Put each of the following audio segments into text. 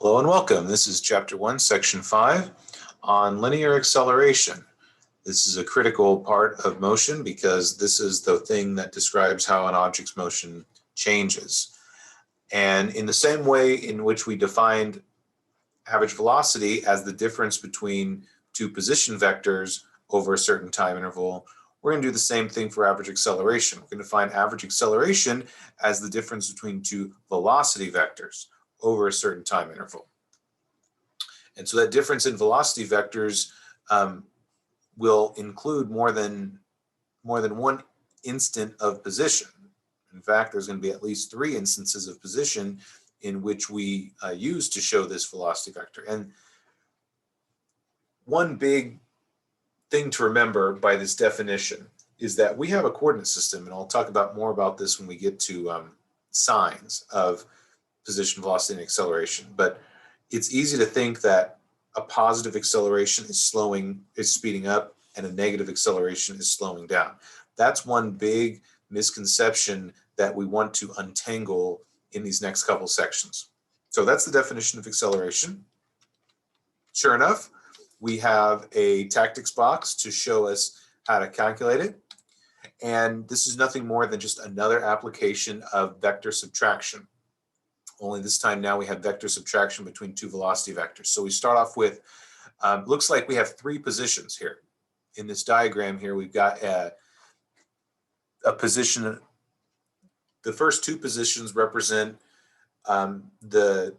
Hello and welcome. This is Chapter 1, Section 5 on linear acceleration. This is a critical part of motion because this is the thing that describes how an object's motion changes. And in the same way in which we defined average velocity as the difference between two position vectors over a certain time interval, we're going to do the same thing for average acceleration. We're going to define average acceleration as the difference between two velocity vectors over a certain time interval. And so that difference in velocity vectors will include more than one instant of position. In fact, there's going to be at least 3 instances of position in which we use to show this velocity vector. And one big thing to remember by this definition is that we have a coordinate system, and I'll talk more about this when we get to signs of position, velocity, and acceleration. But it's easy to think that a positive acceleration is speeding up, and a negative acceleration is slowing down. That's one big misconception that we want to untangle in these next couple sections. So that's the definition of acceleration. Sure enough, we have a tactics box to show us how to calculate it. And this is nothing more than just another application of vector subtraction. Only this time now we have vector subtraction between two velocity vectors. So we start off with, looks like we have 3 positions here. In this diagram here, we've got a position. The first 2 positions represent the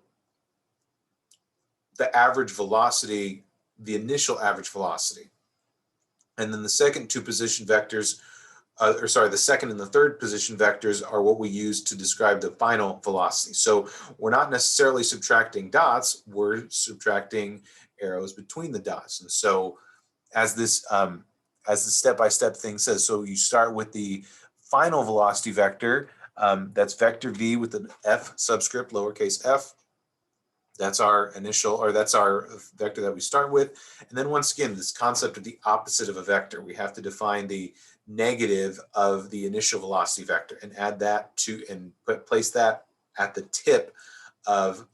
average velocity, the initial average velocity. And then the second 2 position vectors, the second and the third position vectors are what we use to describe the final velocity. So we're not necessarily subtracting dots, we're subtracting arrows between the dots. And so as the step-by-step thing says, so you start with the final velocity vector, that's vector v with an f subscript, lowercase f. That's our initial, or that's our vector that we start with. And then once again, this concept of the opposite of a vector, we have to define the negative of the initial velocity vector and add that to, and place that at the tip of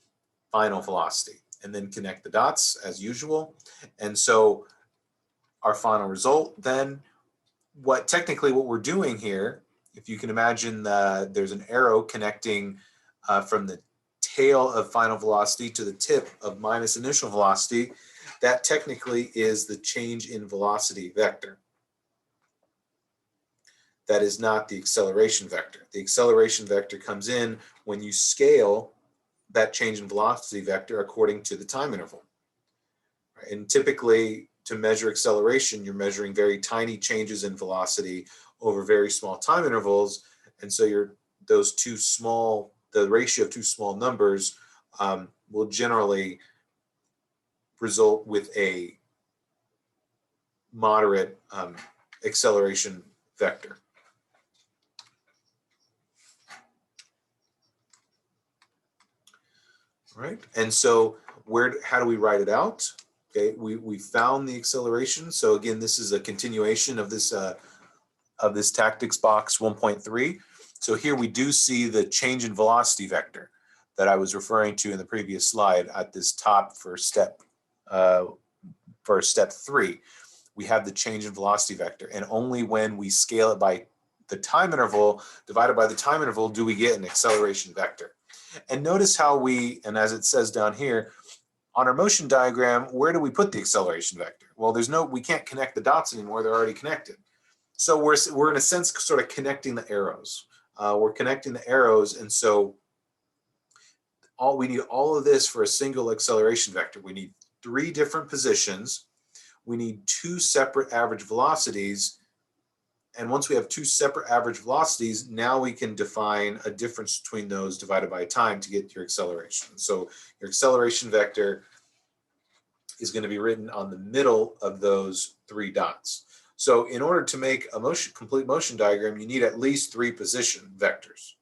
final velocity, and then connect the dots as usual. And so our final result then, what we're doing here, if you can imagine there's an arrow connecting from the tail of final velocity to the tip of minus initial velocity, that technically is the change in velocity vector. That is not the acceleration vector. The acceleration vector comes in when you scale that change in velocity vector according to the time interval. And typically, to measure acceleration, you're measuring very tiny changes in velocity over very small time intervals. And so the ratio of 2 small numbers will generally result with a moderate acceleration vector. All right, and so how do we write it out? Okay, we found the acceleration. So again, this is a continuation of this tactics box 1.3. So here we do see the change in velocity vector that I was referring to in the previous slide at this top for step 3. We have the change in velocity vector, and only when we scale it by the time interval divided by the time interval do we get an acceleration vector. And notice how and as it says down here, on our motion diagram, where do we put the acceleration vector? Well, we can't connect the dots anymore, they're already connected. So we're in a sense sort of connecting the arrows. We're connecting the arrows, and so we need all of this for a single acceleration vector. We need 3 different positions. We need 2 separate average velocities. And once we have 2 separate average velocities, now we can define a difference between those divided by time to get your acceleration. So your acceleration vector is going to be written on the middle of those 3 dots. So in order to make a complete motion diagram, you need at least 3 position vectors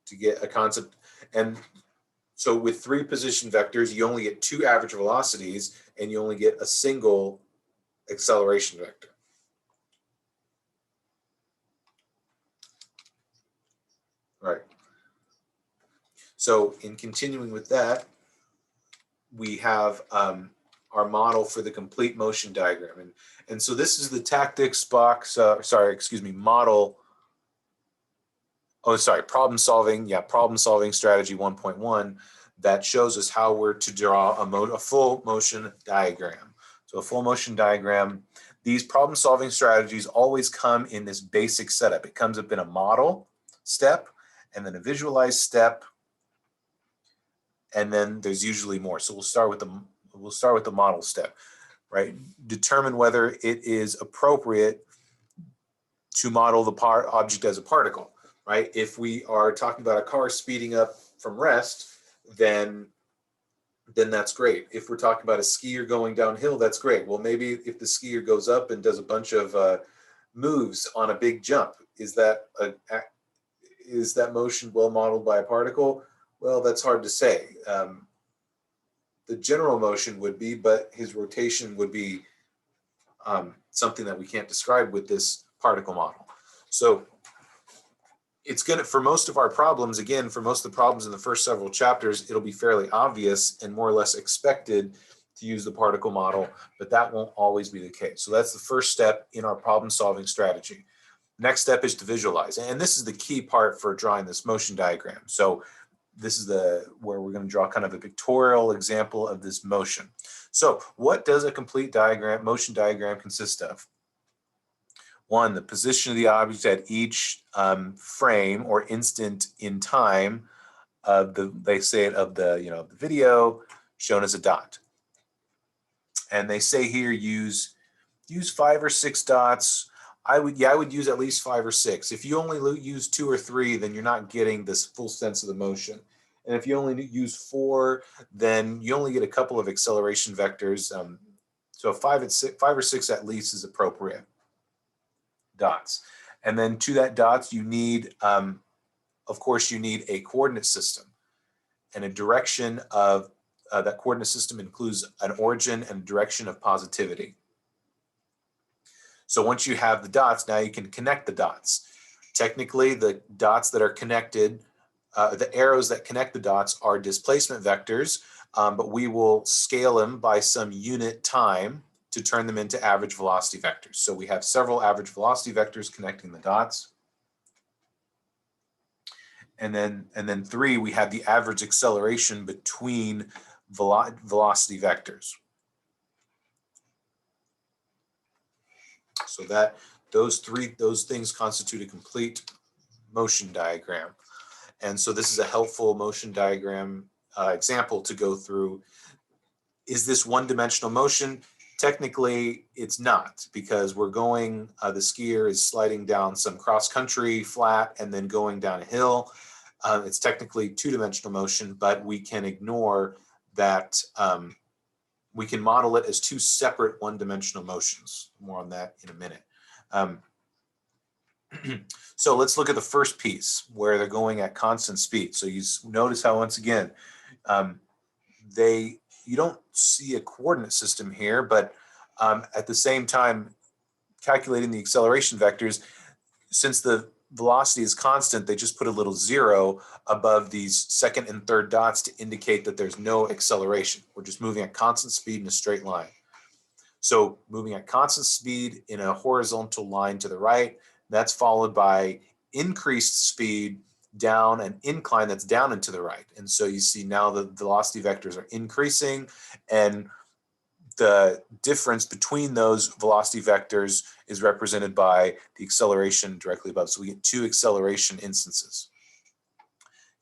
to get a concept. And so with 3 position vectors, you only get 2 average velocities, and you only get a single acceleration vector. All right. So in continuing with that, we have our model for the complete motion diagram. And so this is the tactics box, model. Oh, sorry, problem solving. Yeah, problem solving strategy 1.1 that shows us how we're to draw a full motion diagram. So a full motion diagram, these problem solving strategies always come in this basic setup. It comes up in a model step and then a visualize step. And then there's usually more. So we'll start with the model step, right? Determine whether it is appropriate to model the object as a particle, right? If we are talking about a car speeding up from rest, then that's great. If we're talking about a skier going downhill, that's great. Well, maybe if the skier goes up and does a bunch of moves on a big jump, is that motion well modeled by a particle? Well, that's hard to say. The general motion would be, but his rotation would be something that we can't describe with this particle model. So it's going to, for most of our problems, again, for most of the problems in the first several chapters, it'll be fairly obvious and more or less expected to use the particle model, but that won't always be the case. So that's the first step in our problem solving strategy. Next step is to visualize. And this is the key part for drawing this motion diagram. So this is where we're going to draw kind of a pictorial example of this motion. So what does a complete motion diagram consist of? One, the position of the object at each frame or instant in time of the the video shown as a dot. And they say here use 5 or 6 dots. I would use at least 5 or 6. If you only use 2 or 3, then you're not getting this full sense of the motion. And if you only use 4, then you only get a couple of acceleration vectors. So 5 or 6 at least is appropriate. Dots. And then to that dots, you need, of course, you need a coordinate system. And a direction of that coordinate system includes an origin and a direction of positivity. So once you have the dots, now you can connect the dots. Technically, the dots that are connected, the arrows that connect the dots are displacement vectors, but we will scale them by some unit time to turn them into average velocity vectors. So we have several average velocity vectors connecting the dots. And then 3, we have the average acceleration between velocity vectors. So that those things constitute a complete motion diagram. And so this is a helpful motion diagram example to go through. Is this one-dimensional motion? Technically, it's not, because we're going, the skier is sliding down some cross-country flat and then going down a hill. It's technically 2-dimensional motion, but we can ignore that. We can model it as 2 separate one-dimensional motions. More on that in a minute. So let's look at the first piece where they're going at constant speed. So you notice how, once again, you don't see a coordinate system here, but at the same time, calculating the acceleration vectors, since the velocity is constant, they just put a little 0 above these second and third dots to indicate that there's no acceleration. We're just moving at constant speed in a straight line. So moving at constant speed in a horizontal line to the right, that's followed by increased speed down an incline that's down and to the right. And so you see now the velocity vectors are increasing, and the difference between those velocity vectors is represented by the acceleration directly above. So we get 2 acceleration instances.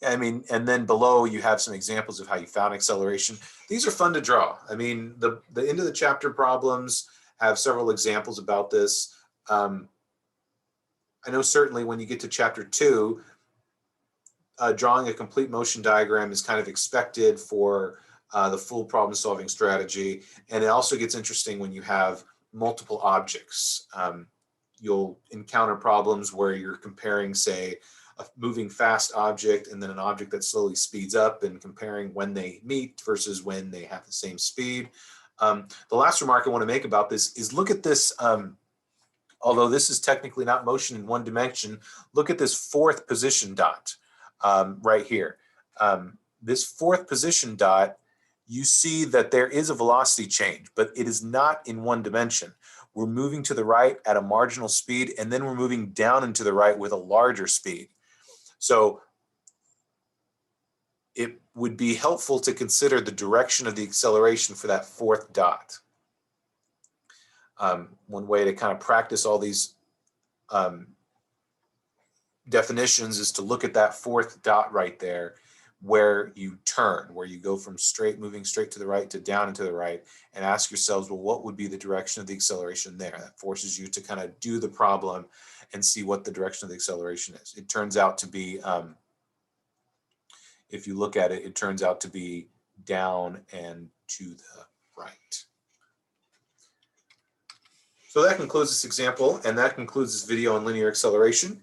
I mean, and then below you have some examples of how you found acceleration. These are fun to draw. I mean, the end of the chapter problems have several examples about this. I know certainly when you get to chapter 2, drawing a complete motion diagram is kind of expected for the full problem solving strategy. And it also gets interesting when you have multiple objects. You'll encounter problems where you're comparing, say, a moving fast object and then an object that slowly speeds up, and comparing when they meet versus when they have the same speed. The last remark I want to make about this is look at this. Although this is technically not motion in one dimension, look at this 4th position dot right here. This 4th position dot, you see that there is a velocity change, but it is not in one dimension. We're moving to the right at a marginal speed, and then we're moving down and to the right with a larger speed. So it would be helpful to consider the direction of the acceleration for that fourth dot. One way to kind of practice all these definitions is to look at that fourth dot right there, where you turn, where you go from moving straight to the right to down and to the right, and ask yourselves, well, what would be the direction of the acceleration there? That forces you to kind of do the problem and see what the direction of the acceleration is. It turns out to be, if you look at it, it turns out to be down and to the right. So that concludes this example, and that concludes this video on linear acceleration.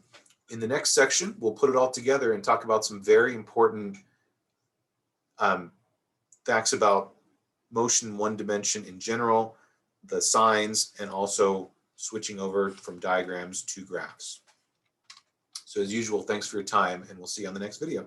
In the next section, we'll put it all together and talk about some very important facts about motion in one dimension in general, the signs, and also switching over from diagrams to graphs. So as usual, thanks for your time, and we'll see you on the next video.